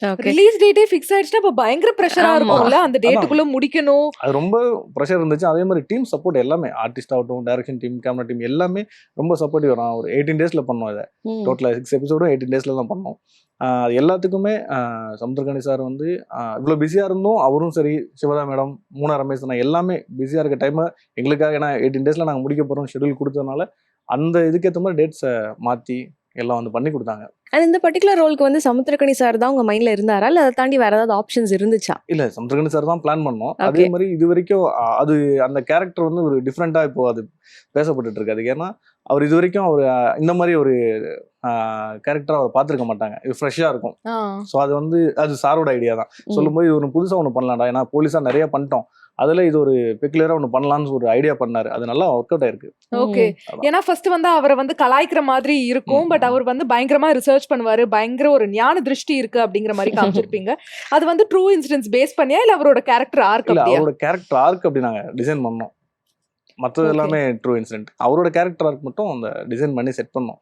Okay. Release டேட்டே fix ஆயிடுச்சுன்னா அப்ப பயங்கர ப்ரெஷரா ஆமா. இருக்கும்ல, அந்த அதான். டேட்டுக்குள்ள முடிக்கணும். அது ரொம்ப ப்ரெஷர் இருந்துச்சு. அதே மாதிரி டீம் சப்போர்ட் எல்லாமே ஆர்டிஸ்ட் ஆகட்டும், டைரக்ஷன் டீம், கேமரா டீம் எல்லாமே ரொம்ப சப்போர்ட்டிவ். நான் ஒரு 18 டேஸ்ல பண்ணோம் இதை. ம். டோட்டலா 6 எபிசோடும் 18 டேஸ்ல தான் பண்ணோம். அது எல்லாத்துக்குமே சமுத்திரகனி சார் வந்து இவ்வளோ பிஸியாக இருந்தும் அவரும் சரி, சிவதா மேடம், மூணா ரமேஷ் அண்ணா எல்லாமே பிஸியாக இருக்க டைமை எங்களுக்காக, ஏன்னா 18 டேஸில் நாங்கள் முடிக்க போகிறோம் ஷெடியூல் கொடுத்ததுனால அந்த இதுக்கேற்ற மாதிரி டேட்ஸை மாற்றி எல்லாம் வந்து பண்ணி கொடுத்தாங்க. அண்ட் இந்த பர்டிகுலர் ரோலுக்கு வந்து சமுத்திரக்கனி சார் தான் உங்க மைண்ட்ல இருந்தாரா, இல்ல அதை தாண்டி வேற ஏதாவது ஆப்ஷன்ஸ் இருந்துச்சா? இல்லை, சமுத்திரகனி சார் தான் பிளான் பண்ணோம். அதே ஓகே. மாதிரி இது வரைக்கும் அது அந்த கேரக்டர் வந்து ஒரு டிஃப்ரெண்ட்டாக இப்போ அது பேசப்பட்டுட்டு இருக்கு. அதுக்கு ஏன்னா அவர் இது வரைக்கும் அவர் இந்த மாதிரி ஒரு கேரக்டர் அவர் பார்த்துருக்க மாட்டாங்க. இது ஃப்ரெஷ்ஷாக இருக்கும். ஸோ அது வந்து அது சாரோட ஐடியா தான். சொல்லும்போது இது ஒரு புதுசாக ஒன்று பண்ணலாம்டா, ஏன்னா போலீஸாக நிறைய பண்ணிட்டோம், அதில் இது ஒரு பெக்குலராக ஒன்று பண்ணலான்னு ஒரு ஐடியா பண்ணாரு. அது நல்லா ஒர்க் அவுட் ஆயிருக்கு. ஓகே. அதான். ஏன்னா ஃபர்ஸ்ட் வந்து அவரை வந்து கலாய்க்கிற மாதிரி இருக்கும், பட் அவர் வந்து பயங்கரமா ரிசர்ச் பண்ணுவாரு, பயங்கர ஒரு ஞான திருஷ்டி இருக்கு அப்படிங்கிற மாதிரி காமிச்சிருப்பீங்க. அது வந்து ட்ரூ இன்சிடென்ட்ஸ் பேஸ் பண்ணியா இல்ல அவரோட கேரக்டர் ஆர்க் இல்லை, அப்படியா? அவரோட கேரக்டர் ஆர்க் அப்படி நாங்கள் டிசைன் பண்ணோம். மற்றது Okay. எல்லாமே ட்ரூ இன்சிடென்ட். அவரோட கேரக்டர் ஆர்க் மட்டும் அந்த டிசைன் பண்ணி செட் பண்ணோம்.